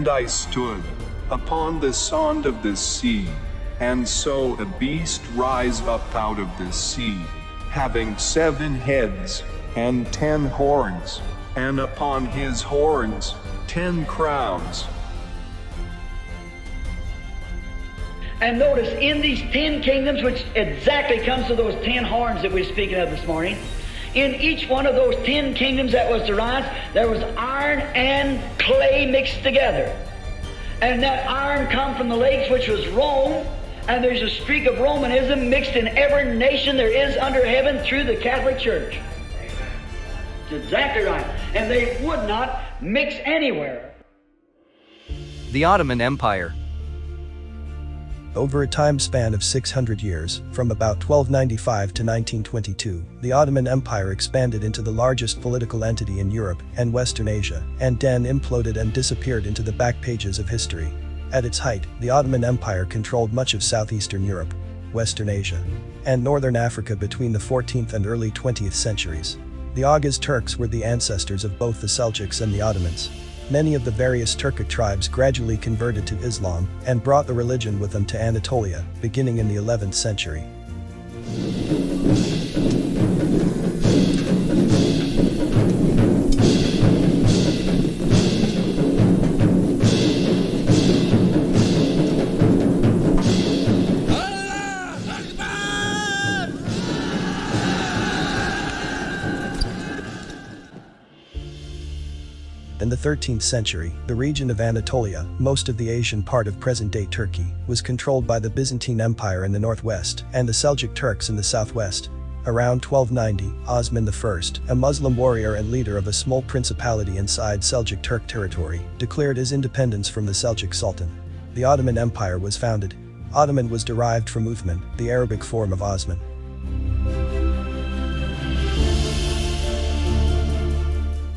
And I stood upon the sand of the sea, and saw a beast rise up out of the sea, having 7 heads and 10 horns, and upon his horns 10 crowns. And notice, in these 10 kingdoms, which exactly comes to those 10 horns that we were speaking of this morning, in each one of those 10 kingdoms that was to rise, there was iron and clay mixed together. And that iron come from the lakes, which was Rome, and there's a streak of Romanism mixed in every nation there is under heaven through the Catholic Church. That's exactly right. And they would not mix anywhere. The Ottoman Empire. Over a time span of 600 years, from about 1295 to 1922, the Ottoman Empire expanded into the largest political entity in Europe and Western Asia, and then imploded and disappeared into the back pages of history. At its height, the Ottoman Empire controlled much of southeastern Europe, Western Asia, and northern Africa between the 14th and early 20th centuries. The Oghuz Turks were the ancestors of both the Seljuks and the Ottomans. Many of the various Turkic tribes gradually converted to Islam and brought the religion with them to Anatolia, beginning in the 11th century. In the 13th century, the region of Anatolia, most of the Asian part of present-day Turkey, was controlled by the Byzantine Empire in the northwest and the Seljuk Turks in the southwest. Around 1290, Osman I, a Muslim warrior and leader of a small principality inside Seljuk Turk territory, declared his independence from the Seljuk Sultan. The Ottoman Empire was founded. Ottoman was derived from Uthman, the Arabic form of Osman.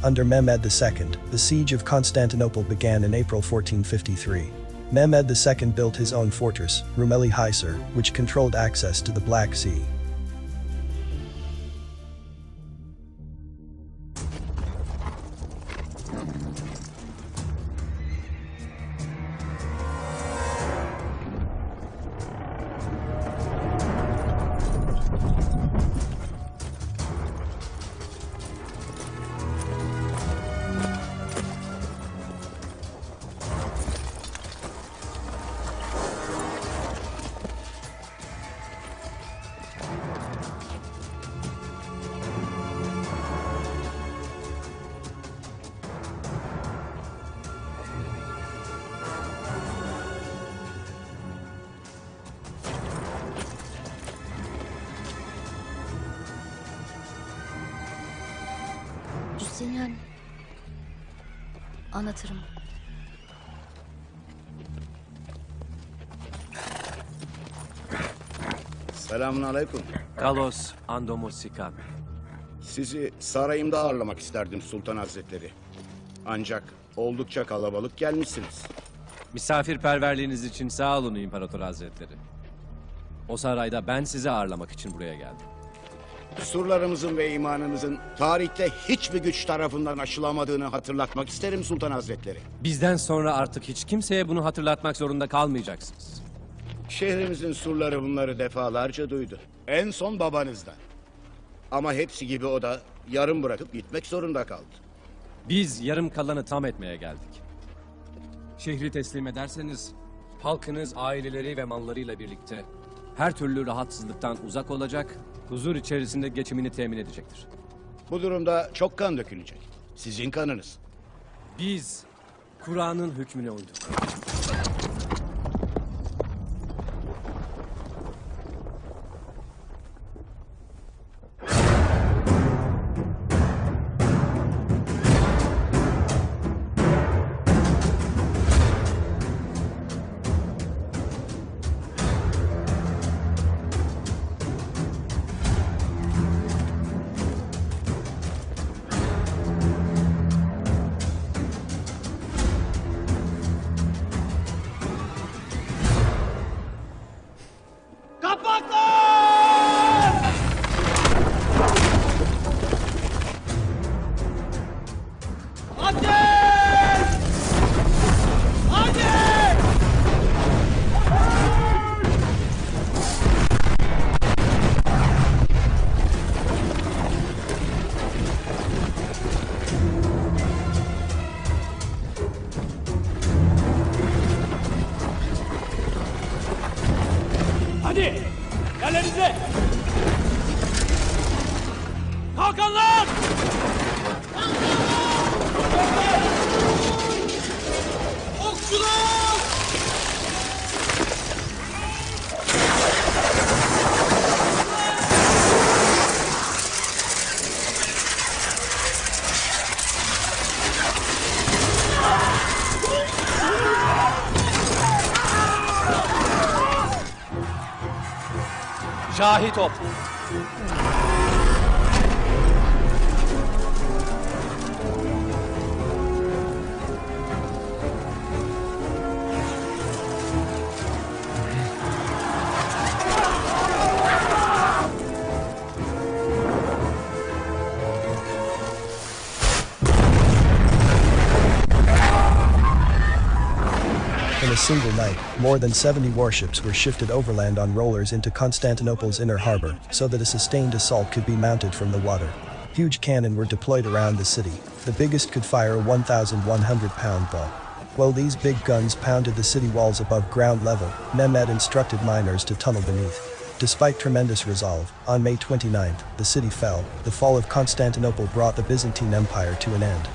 Under Mehmed II, the siege of Constantinople began in April 1453. Mehmed II built his own fortress, Rumeli Hisar, which controlled access to the Black Sea. Justinian, anlatırım. Selamünaleyküm. Kalos Andomosikam. Sizi sarayımda ağırlamak isterdim Sultan Hazretleri. Ancak oldukça kalabalık gelmişsiniz. Misafirperverliğiniz için sağ olun İmparator Hazretleri. O sarayda ben sizi ağırlamak için buraya geldim. Surlarımızın ve imanımızın tarihte hiçbir güç tarafından aşılamadığını hatırlatmak isterim Sultan Hazretleri. Bizden sonra artık hiç kimseye bunu hatırlatmak zorunda kalmayacaksınız. Şehrimizin surları bunları defalarca duydu. En son babanızdan. Ama hepsi gibi o da yarım bırakıp gitmek zorunda kaldı. Biz yarım kalanı tam etmeye geldik. Şehri teslim ederseniz halkınız aileleri ve mallarıyla birlikte her türlü rahatsızlıktan uzak olacak, huzur içerisinde geçimini temin edecektir. Bu durumda çok kan dökülecek. Sizin kanınız. Biz Kur'an'ın hükmüne uyduk. Hadi! Yerlerinize! Kalkın lan! Okçular! Şahit ol. In a single night, more than 70 warships were shifted overland on rollers into Constantinople's inner harbor, so that a sustained assault could be mounted from the water. Huge cannon were deployed around the city. The biggest could fire a 1,100-pound ball. While these big guns pounded the city walls above ground level, Mehmed instructed miners to tunnel beneath. Despite tremendous resolve, on May 29th, the city fell. The fall of Constantinople brought the Byzantine Empire to an end.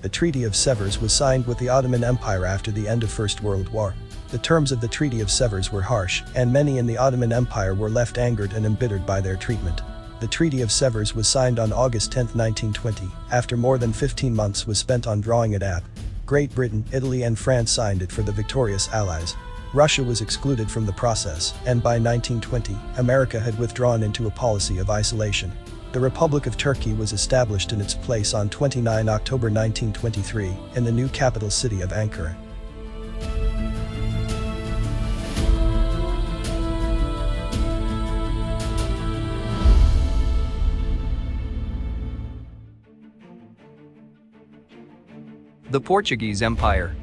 The Treaty of Sevres was signed with the Ottoman Empire after the end of First World War. The terms of the Treaty of Sevres were harsh, and many in the Ottoman Empire were left angered and embittered by their treatment. The Treaty of Sevres was signed on August 10, 1920, after more than 15 months was spent on drawing it up. Great Britain, Italy and France signed it for the victorious Allies. Russia was excluded from the process, and by 1920, America had withdrawn into a policy of isolation. The Republic of Turkey was established in its place on 29 October 1923, in the new capital city of Ankara. The Portuguese Empire.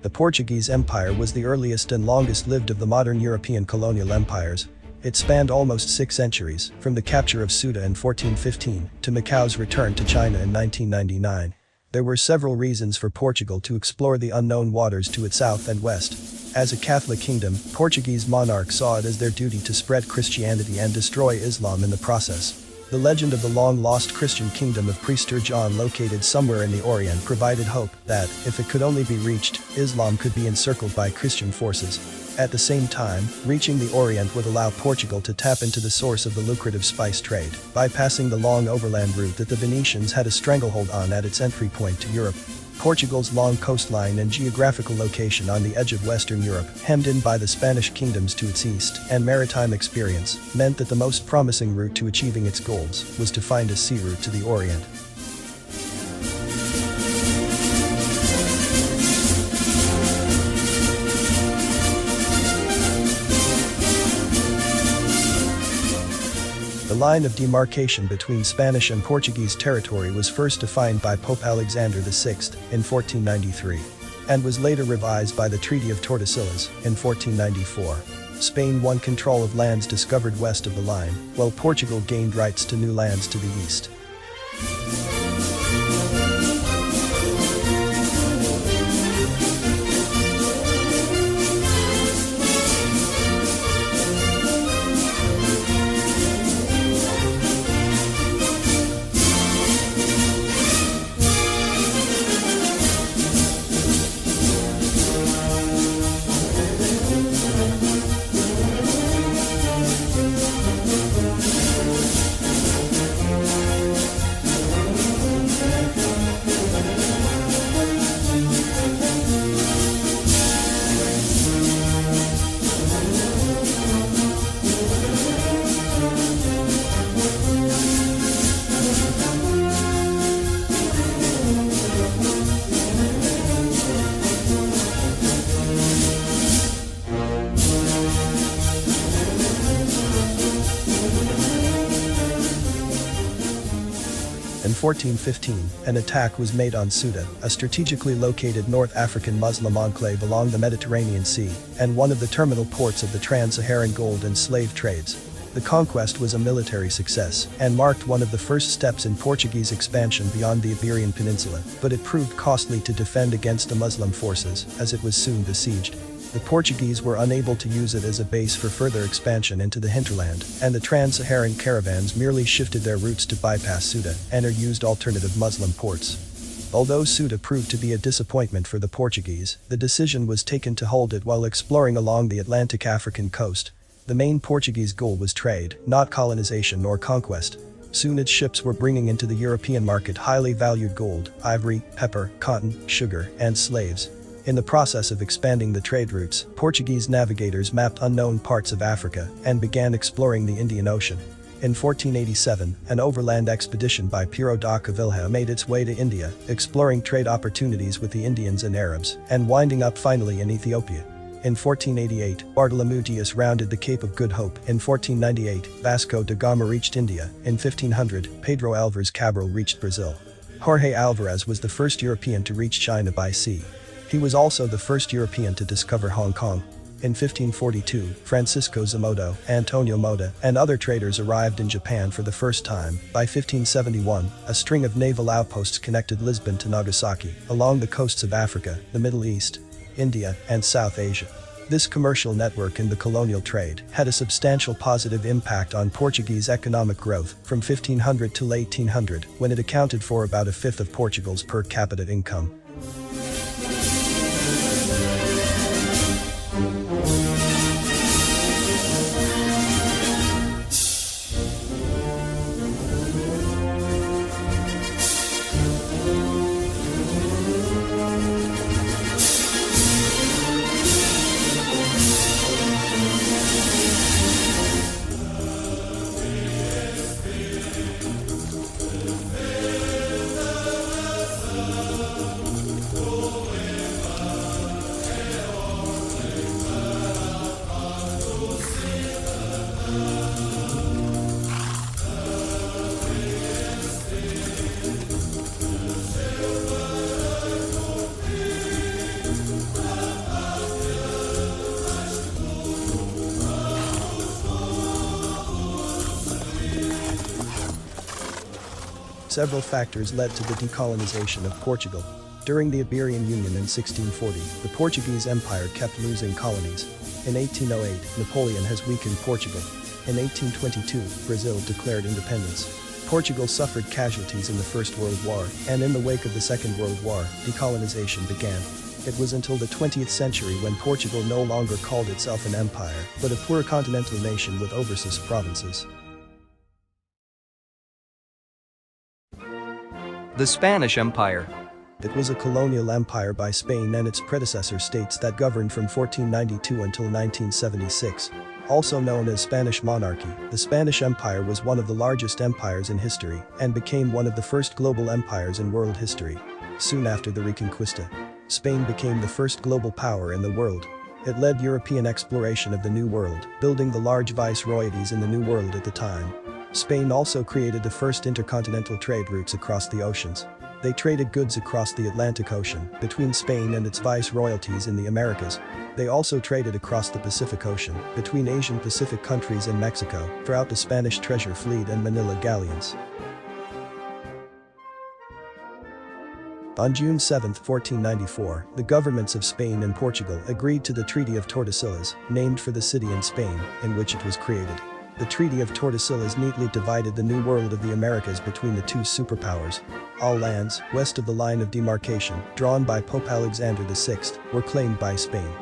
The Portuguese Empire was the earliest and longest-lived of the modern European colonial empires. It spanned almost 6 centuries, from the capture of Ceuta in 1415 to Macau's return to China in 1999. There were several reasons for Portugal to explore the unknown waters to its south and west. As a Catholic kingdom, Portuguese monarchs saw it as their duty to spread Christianity and destroy Islam in the process. The legend of the long-lost Christian kingdom of Prester John located somewhere in the Orient provided hope that, if it could only be reached, Islam could be encircled by Christian forces. At the same time, reaching the Orient would allow Portugal to tap into the source of the lucrative spice trade, bypassing the long overland route that the Venetians had a stranglehold on at its entry point to Europe. Portugal's long coastline and geographical location on the edge of Western Europe, hemmed in by the Spanish kingdoms to its east, and maritime experience, meant that the most promising route to achieving its goals was to find a sea route to the Orient. The line of demarcation between Spanish and Portuguese territory was first defined by Pope Alexander VI in 1493, and was later revised by the Treaty of Tordesillas in 1494. Spain won control of lands discovered west of the line, while Portugal gained rights to new lands to the east. In 1415, an attack was made on Ceuta, a strategically located North African Muslim enclave along the Mediterranean Sea, and one of the terminal ports of the trans-Saharan gold and slave trades. The conquest was a military success, and marked one of the first steps in Portuguese expansion beyond the Iberian Peninsula, but it proved costly to defend against the Muslim forces, as it was soon besieged. The Portuguese were unable to use it as a base for further expansion into the hinterland, and the trans-Saharan caravans merely shifted their routes to bypass Ceuta and or used alternative Muslim ports. Although Ceuta proved to be a disappointment for the Portuguese, the decision was taken to hold it while exploring along the Atlantic African coast. The main Portuguese goal was trade, not colonization nor conquest. Soon its ships were bringing into the European market highly valued gold, ivory, pepper, cotton, sugar, and slaves. In the process of expanding the trade routes, Portuguese navigators mapped unknown parts of Africa and began exploring the Indian Ocean. In 1487, an overland expedition by Pero da Covilhã made its way to India, exploring trade opportunities with the Indians and Arabs, and winding up finally in Ethiopia. In 1488, Bartolomeu Dias rounded the Cape of Good Hope. In 1498, Vasco da Gama reached India. In 1500, Pedro Álvares Cabral reached Brazil. Jorge Alvarez was the first European to reach China by sea. He was also the first European to discover Hong Kong. In 1542, Francisco Zamoto, Antonio Mota, and other traders arrived in Japan for the first time. By 1571, a string of naval outposts connected Lisbon to Nagasaki, along the coasts of Africa, the Middle East, India, and South Asia. This commercial network in the colonial trade had a substantial positive impact on Portuguese economic growth from 1500 to late 1800, when it accounted for about a fifth of Portugal's per capita income. Several factors led to the decolonization of Portugal. During the Iberian Union in 1640, the Portuguese Empire kept losing colonies. In 1808, Napoleon has weakened Portugal. In 1822, Brazil declared independence. Portugal suffered casualties in the First World War, and in the wake of the Second World War, decolonization began. It was until the 20th century when Portugal no longer called itself an empire, but a poor continental nation with overseas provinces. The Spanish Empire. It was a colonial empire by Spain and its predecessor states that governed from 1492 until 1976. Also known as Spanish monarchy, the Spanish Empire was one of the largest empires in history and became one of the first global empires in world history. Soon after the Reconquista, Spain became the first global power in the world. It led European exploration of the New World, building the large viceroyalties in the New World at the time. Spain also created the first intercontinental trade routes across the oceans. They traded goods across the Atlantic Ocean, between Spain and its viceroyalties in the Americas. They also traded across the Pacific Ocean, between Asian Pacific countries and Mexico, throughout the Spanish treasure fleet and Manila galleons. On June 7, 1494, the governments of Spain and Portugal agreed to the Treaty of Tordesillas, named for the city in Spain, in which it was created. The Treaty of Tordesillas neatly divided the New World of the Americas between the two superpowers. All lands, west of the line of demarcation, drawn by Pope Alexander VI, were claimed by Spain.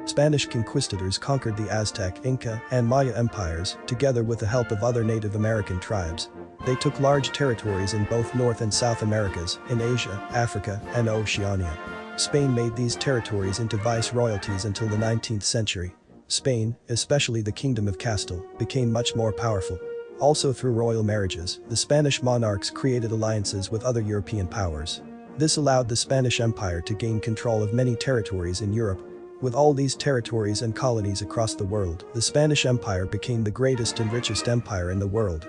Spanish conquistadors conquered the Aztec, Inca, and Maya empires, together with the help of other Native American tribes. They took large territories in both North and South Americas, in Asia, Africa, and Oceania. Spain made these territories into viceroyalties until the 19th century. Spain, especially the Kingdom of Castile, became much more powerful. Also through royal marriages, the Spanish monarchs created alliances with other European powers. This allowed the Spanish Empire to gain control of many territories in Europe. With all these territories and colonies across the world, the Spanish Empire became the greatest and richest empire in the world.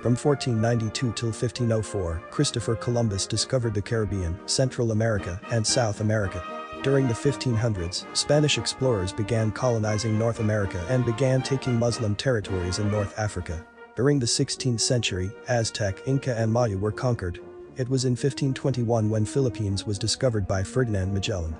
From 1492 till 1504, Christopher Columbus discovered the Caribbean, Central America, and South America. During the 1500s, Spanish explorers began colonizing North America and began taking Muslim territories in North Africa. During the 16th century, Aztec, Inca, and Maya were conquered. It was in 1521 when Philippines was discovered by Ferdinand Magellan.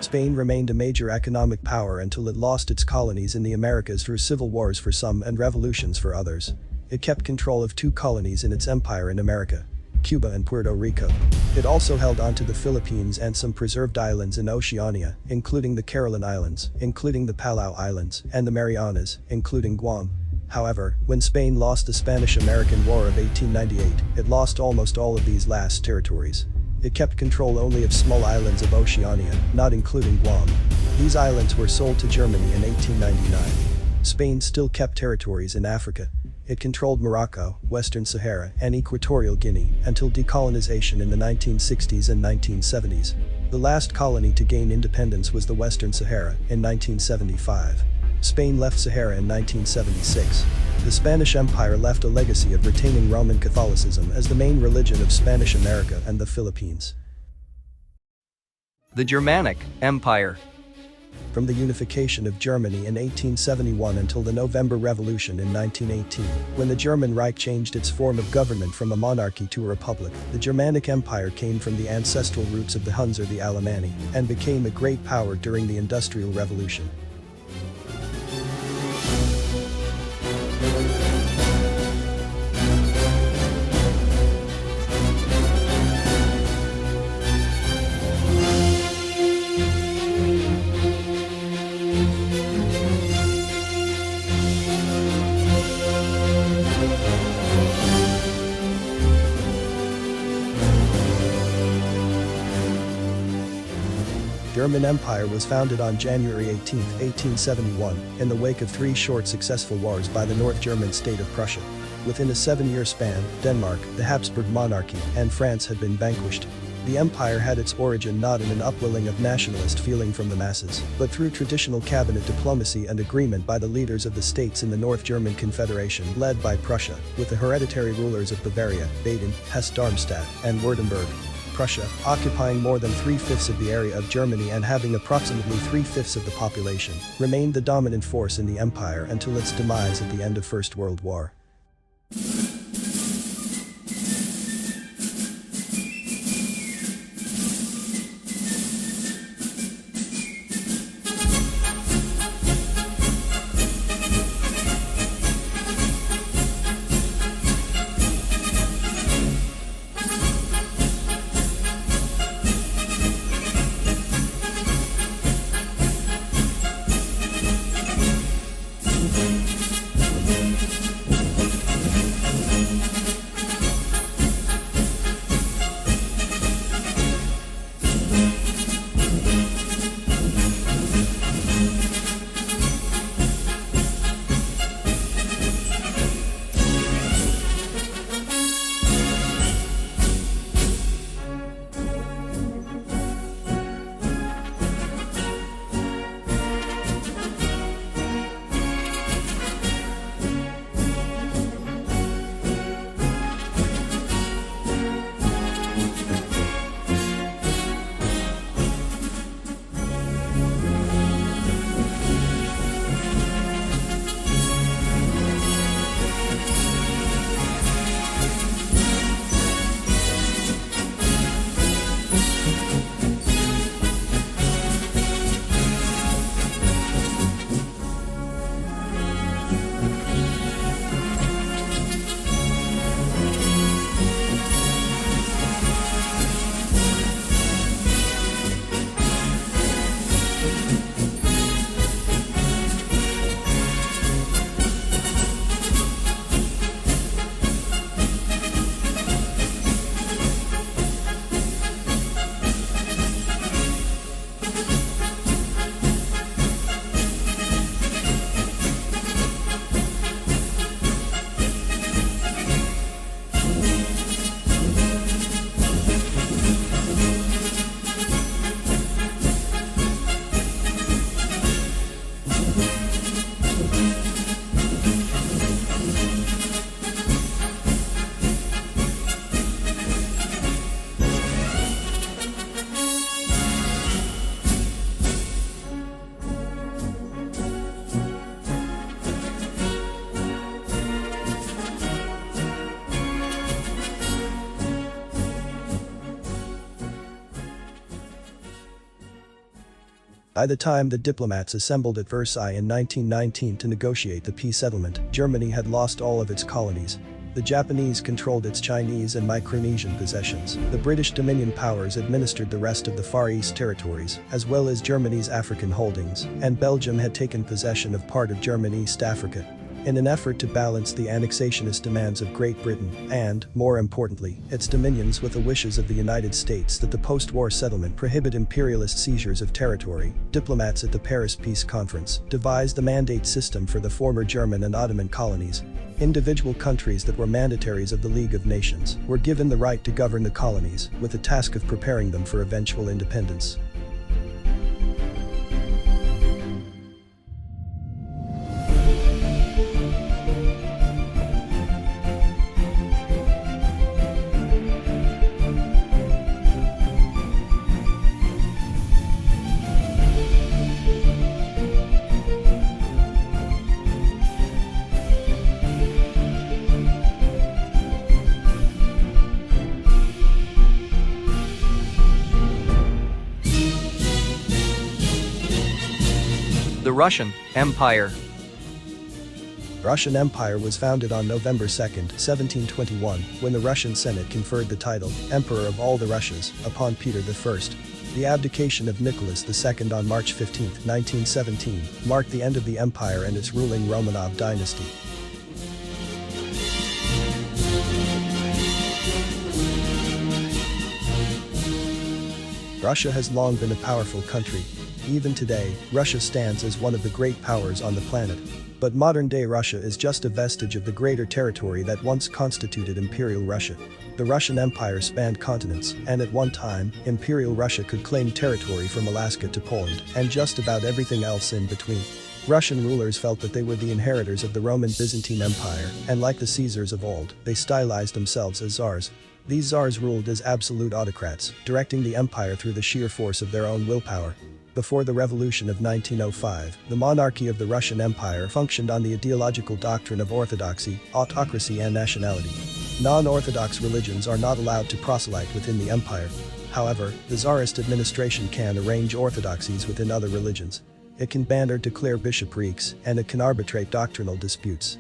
Spain remained a major economic power until it lost its colonies in the Americas through civil wars for some and revolutions for others. It kept control of two colonies in its empire in America, Cuba and Puerto Rico. It also held onto the Philippines and some preserved islands in Oceania, including the Caroline Islands, including the Palau Islands, and the Marianas, including Guam. However, when Spain lost the Spanish-American War of 1898, it lost almost all of these last territories. It kept control only of small islands of Oceania, not including Guam. These islands were sold to Germany in 1899. Spain still kept territories in Africa. It controlled Morocco, Western Sahara, and Equatorial Guinea until decolonization in the 1960s and 1970s. The last colony to gain independence was the Western Sahara in 1975. Spain left Sahara in 1976. The Spanish Empire left a legacy of retaining Roman Catholicism as the main religion of Spanish America and the Philippines. The Germanic Empire. From the unification of Germany in 1871 until the November Revolution in 1918, when the German Reich changed its form of government from a monarchy to a republic, the Germanic Empire came from the ancestral roots of the Huns or the Alemanni, and became a great power during the Industrial Revolution. German Empire was founded on January 18, 1871, in the wake of 3 short successful wars by the North German state of Prussia. Within a 7-year span, Denmark, the Habsburg monarchy, and France had been vanquished. The empire had its origin not in an upwelling of nationalist feeling from the masses, but through traditional cabinet diplomacy and agreement by the leaders of the states in the North German Confederation led by Prussia, with the hereditary rulers of Bavaria, Baden, Hesse-Darmstadt, and Württemberg. Prussia, occupying more than 3/5 of the area of Germany and having approximately 3/5 of the population, remained the dominant force in the empire until its demise at the end of First World War. By the time the diplomats assembled at Versailles in 1919 to negotiate the peace settlement, Germany had lost all of its colonies. The Japanese controlled its Chinese and Micronesian possessions. The British Dominion powers administered the rest of the Far East territories, as well as Germany's African holdings, and Belgium had taken possession of part of German East Africa. In an effort to balance the annexationist demands of Great Britain and, more importantly, its dominions with the wishes of the United States that the post-war settlement prohibit imperialist seizures of territory, diplomats at the Paris Peace Conference devised the mandate system for the former German and Ottoman colonies. Individual countries that were mandataries of the League of Nations were given the right to govern the colonies, with the task of preparing them for eventual independence. Russian Empire. Russian Empire was founded on November 2, 1721, when the Russian Senate conferred the title, Emperor of all the Russias, upon Peter I. The abdication of Nicholas II on March 15, 1917, marked the end of the empire and its ruling Romanov dynasty. Russia has long been a powerful country. Even today, Russia stands as one of the great powers on the planet. But modern-day Russia is just a vestige of the greater territory that once constituted Imperial Russia. The Russian Empire spanned continents, and at one time, Imperial Russia could claim territory from Alaska to Poland, and just about everything else in between. Russian rulers felt that they were the inheritors of the Roman Byzantine Empire, and like the Caesars of old, they stylized themselves as czars. These czars ruled as absolute autocrats, directing the empire through the sheer force of their own willpower. Before the revolution of 1905, the monarchy of the Russian Empire functioned on the ideological doctrine of orthodoxy, autocracy and nationality. Non-orthodox religions are not allowed to proselyte within the empire. However, the czarist administration can arrange orthodoxies within other religions. It can ban or declare bishoprics, and it can arbitrate doctrinal disputes.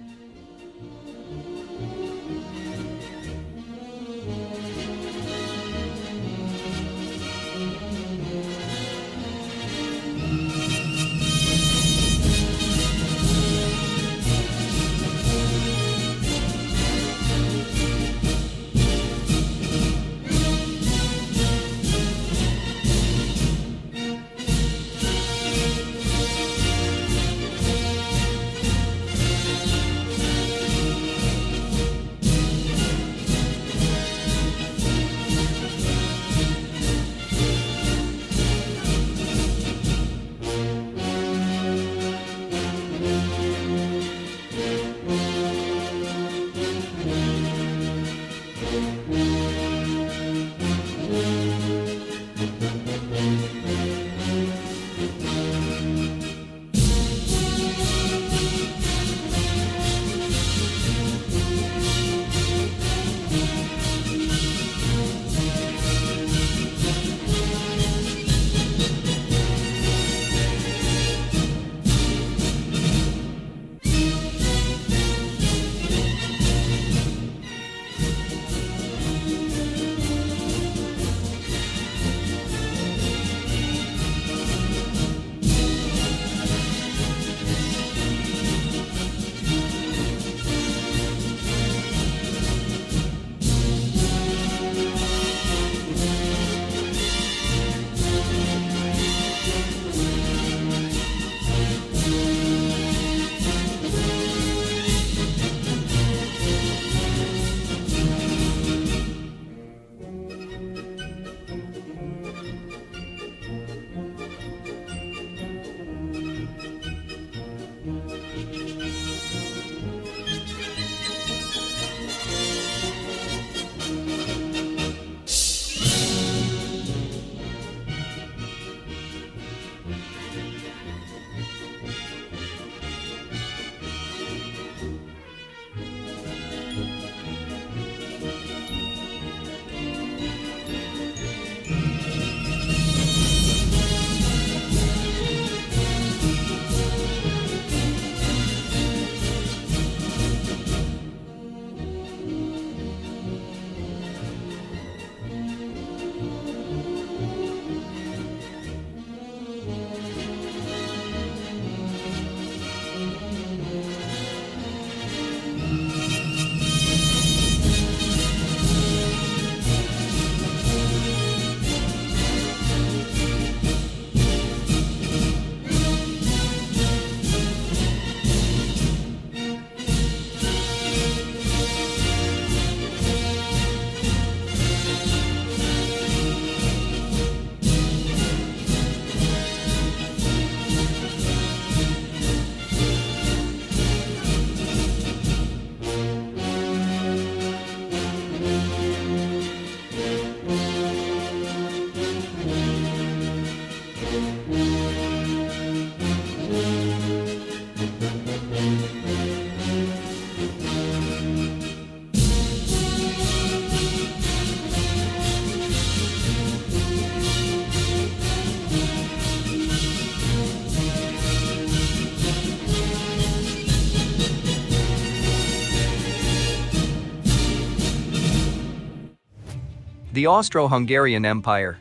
The Austro-Hungarian Empire.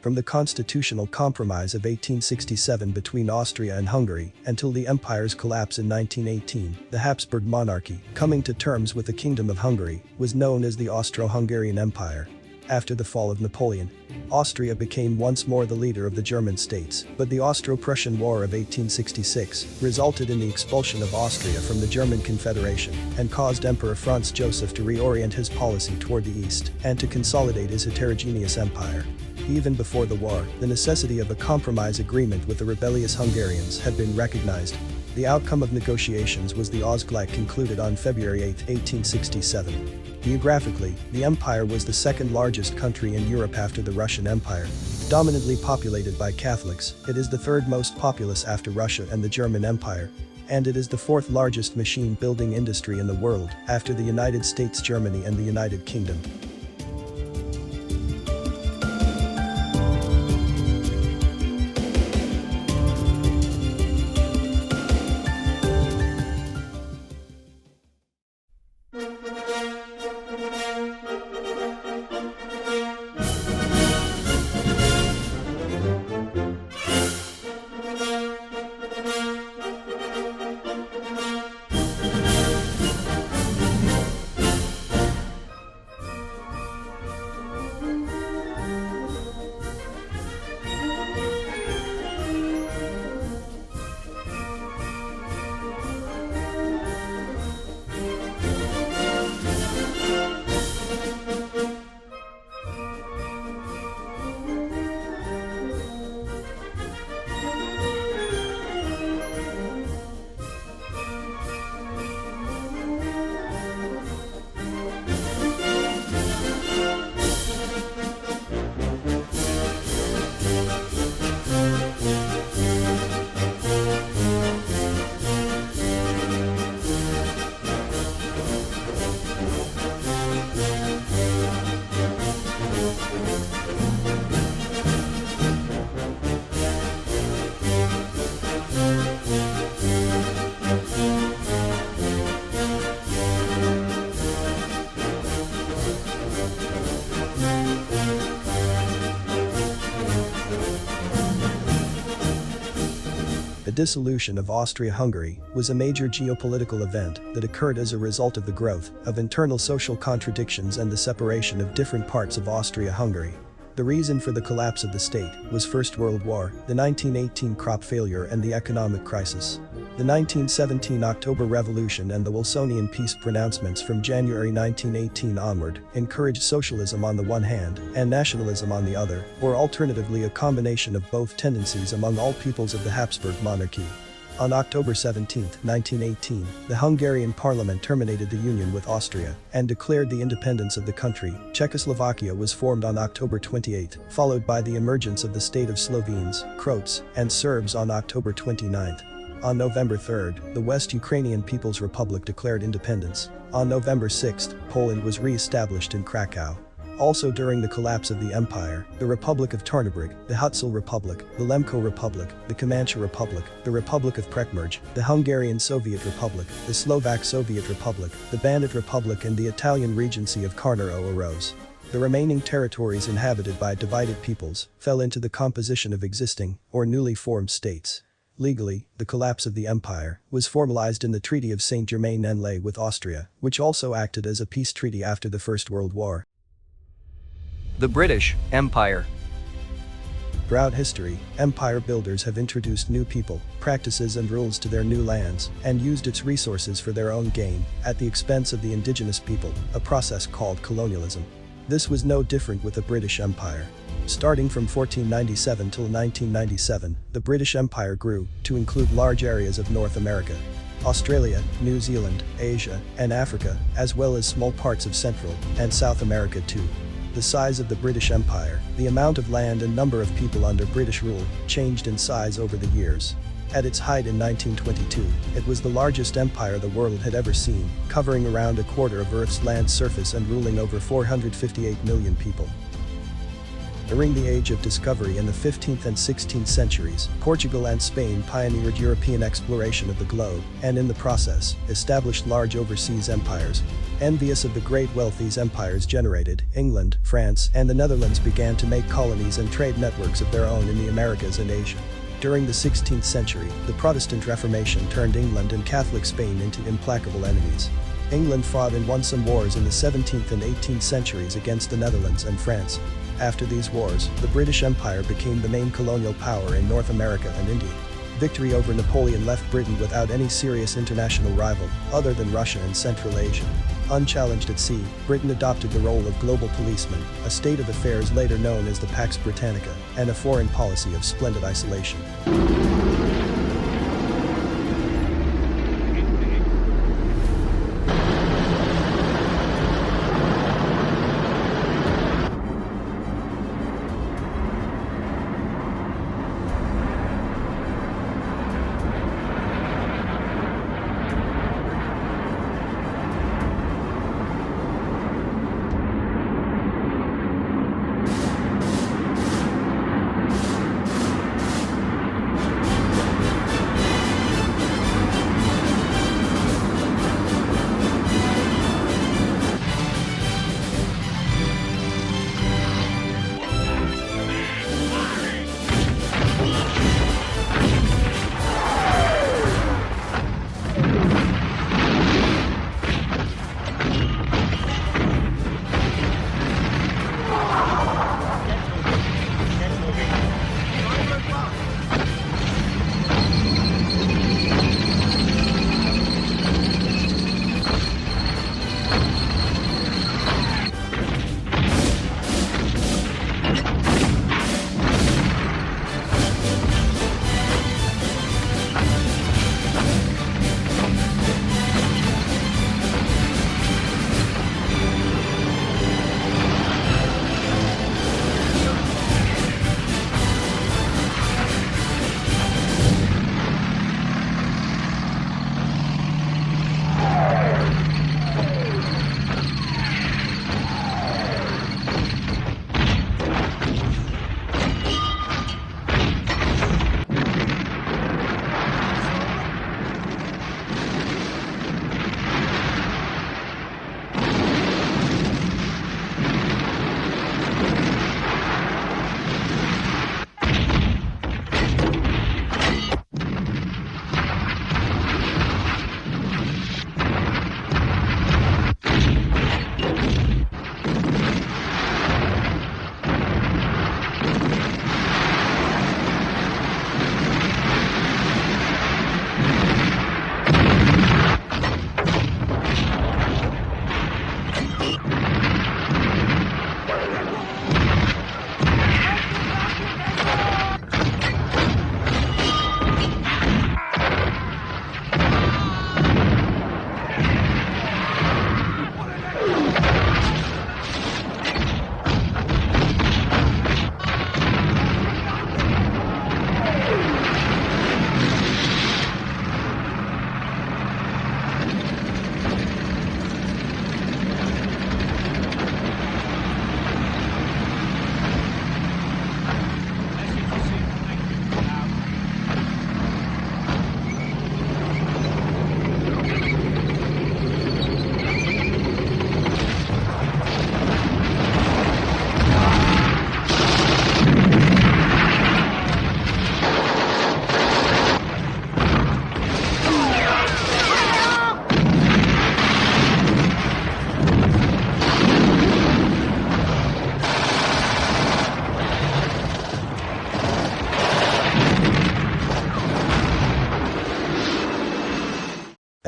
From the Constitutional Compromise of 1867 between Austria and Hungary until the empire's collapse in 1918, the Habsburg monarchy, coming to terms with the Kingdom of Hungary, was known as the Austro-Hungarian Empire. After the fall of Napoleon, Austria became once more the leader of the German states, but the Austro-Prussian War of 1866 resulted in the expulsion of Austria from the German Confederation and caused Emperor Franz Joseph to reorient his policy toward the east and to consolidate his heterogeneous empire. Even before the war, the necessity of a compromise agreement with the rebellious Hungarians had been recognized. The outcome of negotiations was the Ausgleich concluded on February 8, 1867. Geographically, the empire was the second largest country in Europe after the Russian Empire. Dominantly populated by Catholics, it is the third most populous after Russia and the German Empire. And it is the fourth largest machine building industry in the world, after the United States, Germany and the United Kingdom. The dissolution of Austria-Hungary was a major geopolitical event that occurred as a result of the growth of internal social contradictions and the separation of different parts of Austria-Hungary. The reason for the collapse of the state was First World War, the 1918 crop failure and the economic crisis. The 1917 October Revolution and the Wilsonian peace pronouncements from January 1918 onward encouraged socialism on the one hand and nationalism on the other, or alternatively a combination of both tendencies among all peoples of the Habsburg monarchy. On October 17, 1918, the Hungarian parliament terminated the union with Austria and declared the independence of the country. Czechoslovakia was formed on October 28, followed by the emergence of the state of Slovenes, Croats, and Serbs on October 29. On November 3, the West Ukrainian People's Republic declared independence. On November 6, Poland was re-established in Krakow. Also during the collapse of the empire, the Republic of Tarnobrück, the Hutzul Republic, the Lemko Republic, the Comanche Republic, the Republic of Prekmurj, the Hungarian Soviet Republic, the Slovak Soviet Republic, the Banat Republic and the Italian Regency of Carnaro arose. The remaining territories inhabited by divided peoples fell into the composition of existing or newly formed states. Legally, the collapse of the empire was formalized in the Treaty of Saint-Germain-en-Laye with Austria, which also acted as a peace treaty after the First World War. The British Empire. Throughout history, empire builders have introduced new people, practices and rules to their new lands and used its resources for their own gain at the expense of the indigenous people, a process called colonialism. This was no different with the British Empire. Starting from 1497 till 1997, the British Empire grew to include large areas of North America, Australia, New Zealand, Asia, and Africa, as well as small parts of Central and South America too. The size of the British Empire, the amount of land and number of people under British rule, changed in size over the years. At its height in 1922, it was the largest empire the world had ever seen, covering around a quarter of Earth's land surface and ruling over 458 million people. During the Age of Discovery in the 15th and 16th centuries, Portugal and Spain pioneered European exploration of the globe, and in the process, established large overseas empires. Envious of the great wealth these empires generated, England, France, and the Netherlands began to make colonies and trade networks of their own in the Americas and Asia. During the 16th century, the Protestant Reformation turned England and Catholic Spain into implacable enemies. England fought and won some wars in the 17th and 18th centuries against the Netherlands and France. After these wars, the British Empire became the main colonial power in North America and India. Victory over Napoleon left Britain without any serious international rival, other than Russia and Central Asia. Unchallenged at sea, Britain adopted the role of global policeman, a state of affairs later known as the Pax Britannica, and a foreign policy of splendid isolation.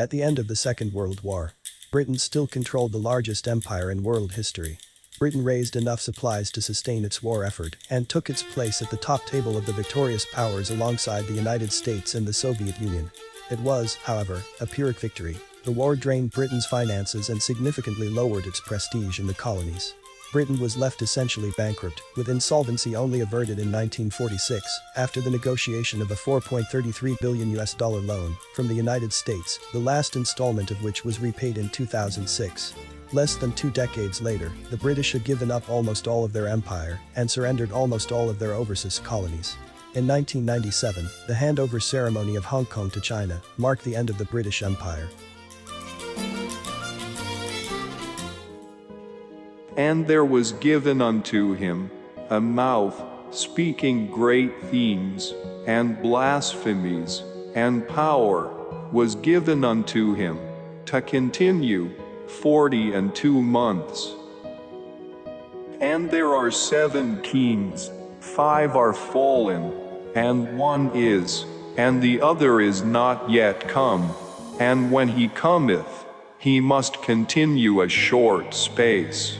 At the end of the Second World War, Britain still controlled the largest empire in world history. Britain raised enough supplies to sustain its war effort and took its place at the top table of the victorious powers alongside the United States and the Soviet Union. It was, however, a Pyrrhic victory. The war drained Britain's finances and significantly lowered its prestige in the colonies. Britain was left essentially bankrupt, with insolvency only averted in 1946, after the negotiation of a $4.33 billion loan from the United States, the last installment of which was repaid in 2006. Less than 2 decades later, the British had given up almost all of their empire and surrendered almost all of their overseas colonies. In 1997, the handover ceremony of Hong Kong to China marked the end of the British Empire. And there was given unto him a mouth speaking great things and blasphemies, and power was given unto him to continue 42 months. And there are 7 kings, 5 are fallen, and 1 is, and the other is not yet come, and when he cometh, he must continue a short space.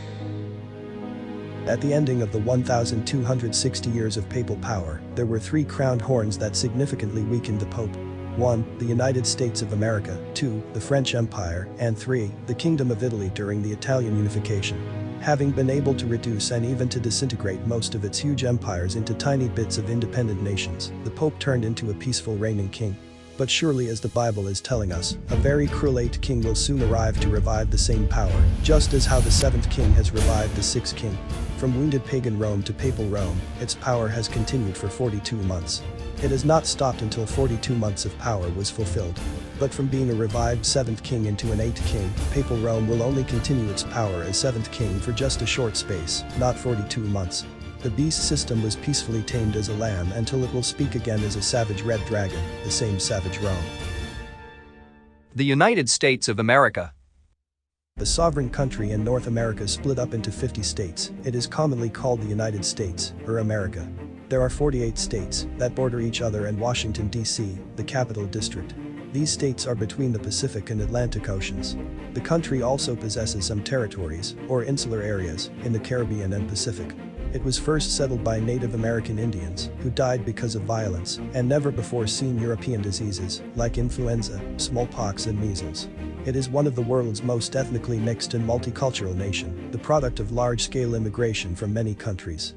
At the ending of the 1,260 years of papal power, there were 3 crowned horns that significantly weakened the Pope. 1. The United States of America, 2. The French Empire, and 3. The Kingdom of Italy during the Italian unification. Having been able to reduce and even to disintegrate most of its huge empires into tiny bits of independent nations, the Pope turned into a peaceful reigning king. But surely, as the Bible is telling us, a very cruel king will soon arrive to revive the same power, just as how the 7th king has revived the 6th king. From wounded pagan Rome to papal Rome, its power has continued for 42 months. It has not stopped until 42 months of power was fulfilled. But from being a revived 7th king into an 8th king, papal Rome will only continue its power as 7th king for just a short space, not 42 months. The beast system was peacefully tamed as a lamb until it will speak again as a savage red dragon, the same savage Rome. The United States of America. The sovereign country in North America split up into 50 states. It is commonly called the United States, or America. There are 48 states that border each other and Washington, D.C., the capital district. These states are between the Pacific and Atlantic Oceans. The country also possesses some territories, or insular areas, in the Caribbean and Pacific. It was first settled by Native American Indians, who died because of violence and never before seen European diseases, like influenza, smallpox and measles. It is one of the world's most ethnically mixed and multicultural nation, the product of large-scale immigration from many countries.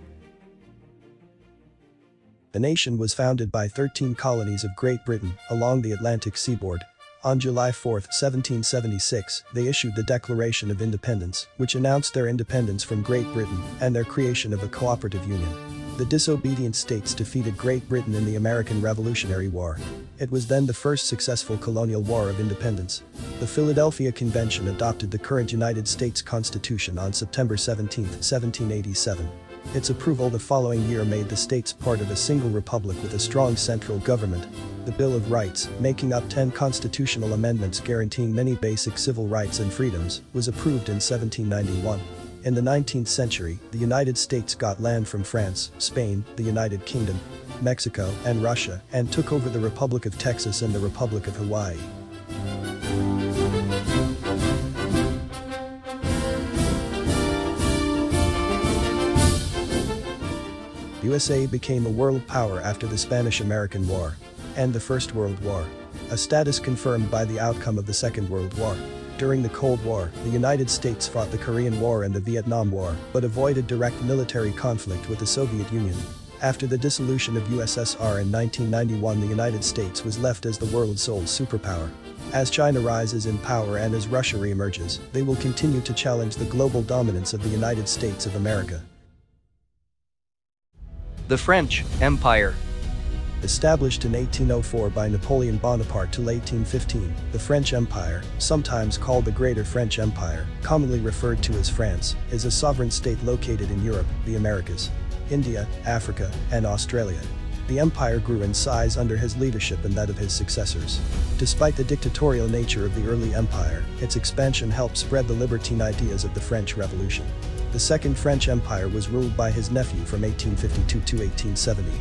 The nation was founded by 13 colonies of Great Britain along the Atlantic seaboard. On July 4, 1776, they issued the Declaration of Independence, which announced their independence from Great Britain and their creation of a cooperative union. The disobedient states defeated Great Britain in the American Revolutionary War. It was then the first successful colonial war of independence. The Philadelphia Convention adopted the current United States Constitution on September 17, 1787. Its approval the following year made the states part of a single republic with a strong central government. The Bill of Rights, making up 10 constitutional amendments guaranteeing many basic civil rights and freedoms, was approved in 1791. In the 19th century, the United States got land from France, Spain, the United Kingdom, Mexico, and Russia, and took over the Republic of Texas and the Republic of Hawaii. The U.S.A. became a world power after the Spanish-American War and the First World War, a status confirmed by the outcome of the Second World War. During the Cold War, the United States fought the Korean War and the Vietnam War, but avoided direct military conflict with the Soviet Union. After the dissolution of USSR in 1991, the United States was left as the world's sole superpower. As China rises in power and as Russia reemerges, they will continue to challenge the global dominance of the United States of America. The French Empire. Established in 1804 by Napoleon Bonaparte till 1815, the French Empire, sometimes called the Greater French Empire, commonly referred to as France, is a sovereign state located in Europe, the Americas, India, Africa, and Australia. The empire grew in size under his leadership and that of his successors. Despite the dictatorial nature of the early empire, its expansion helped spread the libertine ideas of the French Revolution. The Second French Empire was ruled by his nephew from 1852 to 1870.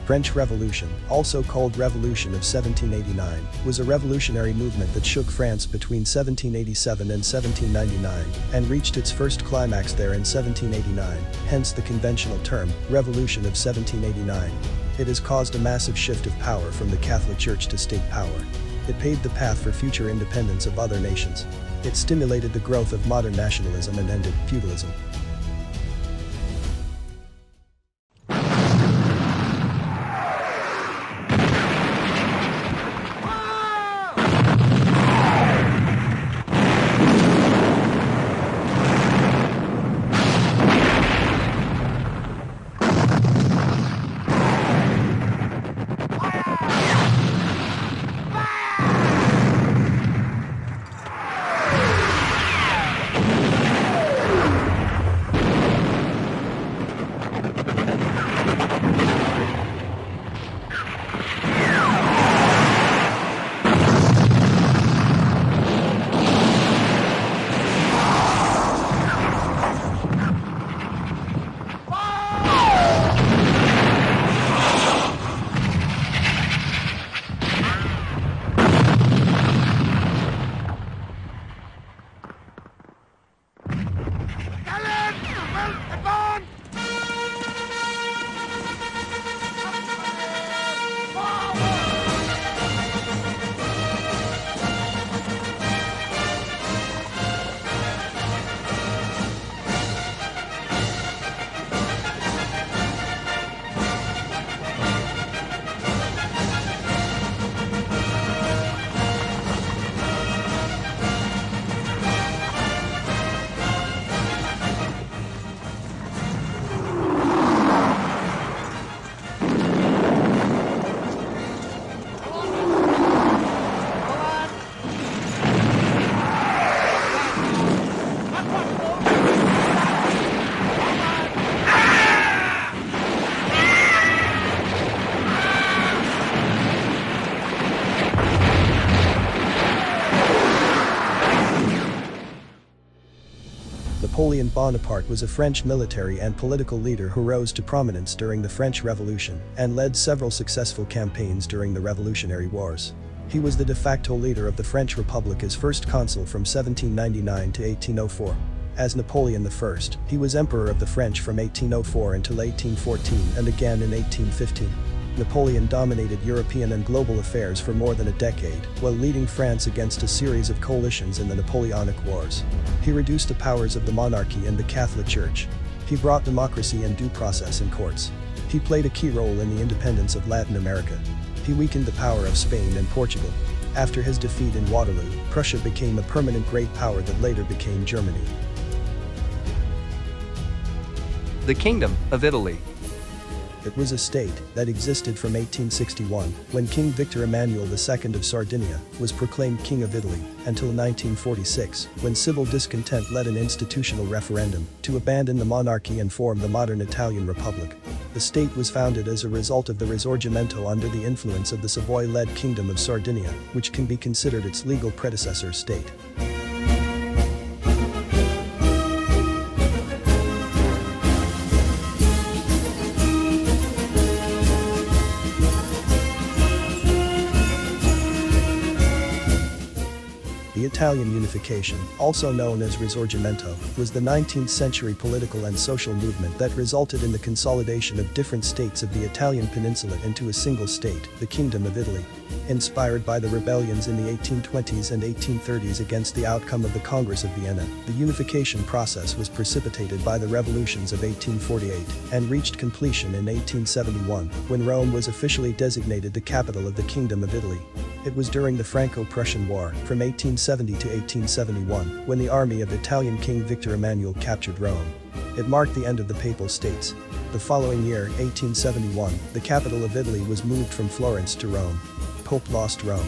French Revolution, also called Revolution of 1789, was a revolutionary movement that shook France between 1787 and 1799 and reached its first climax there in 1789, hence the conventional term, Revolution of 1789. It has caused a massive shift of power from the Catholic Church to state power. It paved the path for future independence of other nations. It stimulated the growth of modern nationalism and ended feudalism. Napoleon Bonaparte was a French military and political leader who rose to prominence during the French Revolution and led several successful campaigns during the Revolutionary Wars. He was the de facto leader of the French Republic as first consul from 1799 to 1804. As Napoleon I, he was Emperor of the French from 1804 until 1814 and again in 1815. Napoleon dominated European and global affairs for more than a decade, while leading France against a series of coalitions in the Napoleonic Wars. He reduced the powers of the monarchy and the Catholic Church. He brought democracy and due process in courts. He played a key role in the independence of Latin America. He weakened the power of Spain and Portugal. After his defeat in Waterloo, Prussia became a permanent great power that later became Germany. The Kingdom of Italy. It was a state that existed from 1861, when King Victor Emmanuel II of Sardinia was proclaimed King of Italy, until 1946, when civil discontent led an institutional referendum to abandon the monarchy and form the modern Italian Republic. The state was founded as a result of the Risorgimento under the influence of the Savoy-led Kingdom of Sardinia, which can be considered its legal predecessor state. The Italian unification, also known as Risorgimento, was the 19th century political and social movement that resulted in the consolidation of different states of the Italian peninsula into a single state, the Kingdom of Italy. Inspired by the rebellions in the 1820s and 1830s against the outcome of the Congress of Vienna, the unification process was precipitated by the revolutions of 1848 and reached completion in 1871, when Rome was officially designated the capital of the Kingdom of Italy. It was during the Franco-Prussian War, from 1870 to 1871, when the army of Italian King Victor Emmanuel captured Rome. It marked the end of the Papal States. The following year, 1871, the capital of Italy was moved from Florence to Rome. Pope lost Rome.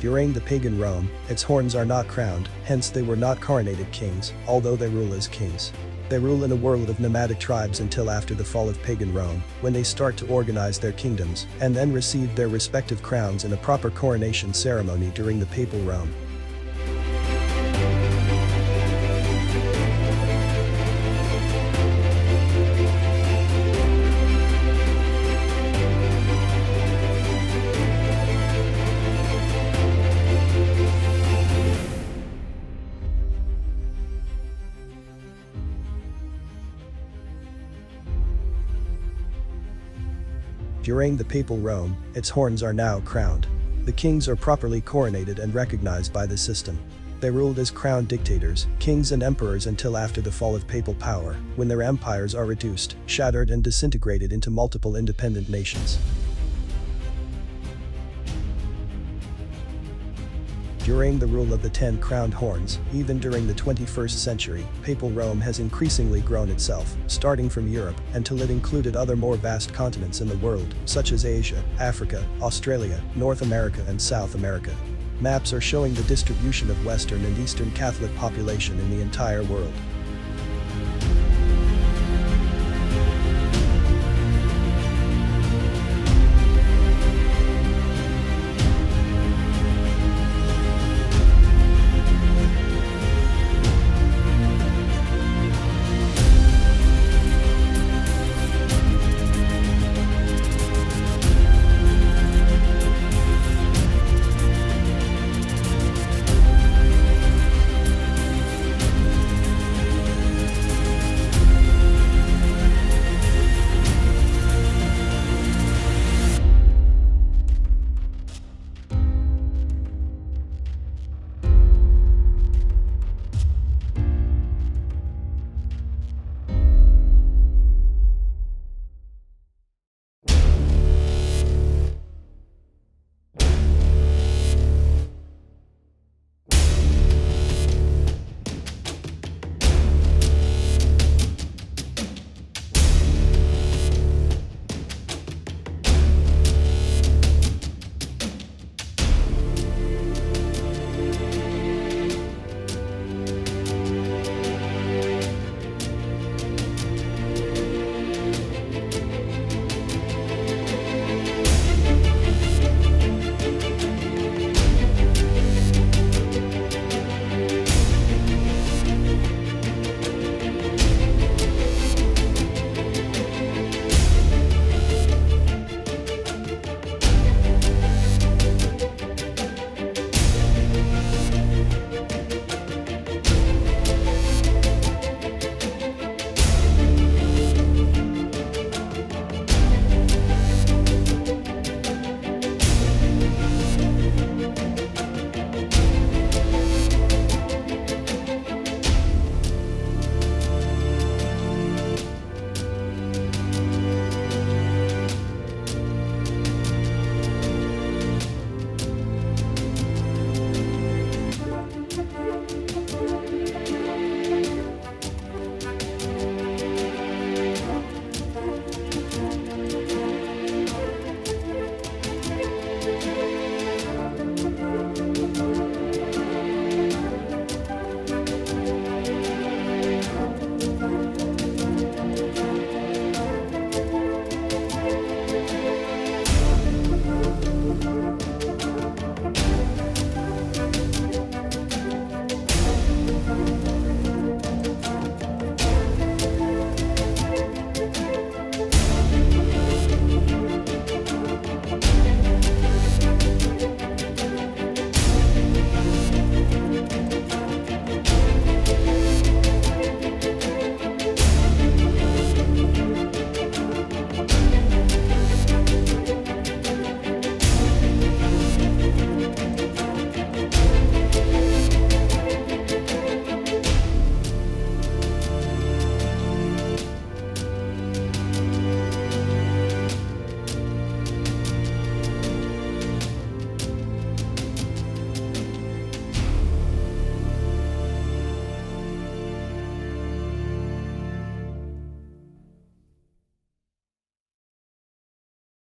During the pagan Rome, its horns are not crowned, hence they were not coronated kings, although they rule as kings. They rule in a world of nomadic tribes until after the fall of pagan Rome, when they start to organize their kingdoms, and then receive their respective crowns in a proper coronation ceremony during the papal Rome. During the papal Rome, its horns are now crowned. The kings are properly coronated and recognized by the system. They ruled as crowned dictators, kings and emperors until after the fall of papal power, when their empires are reduced, shattered and disintegrated into multiple independent nations. During the rule of the 10 crowned horns, even during the 21st century, papal Rome has increasingly grown itself, starting from Europe, until it included other more vast continents in the world, such as Asia, Africa, Australia, North America and South America. Maps are showing the distribution of Western and Eastern Catholic population in the entire world.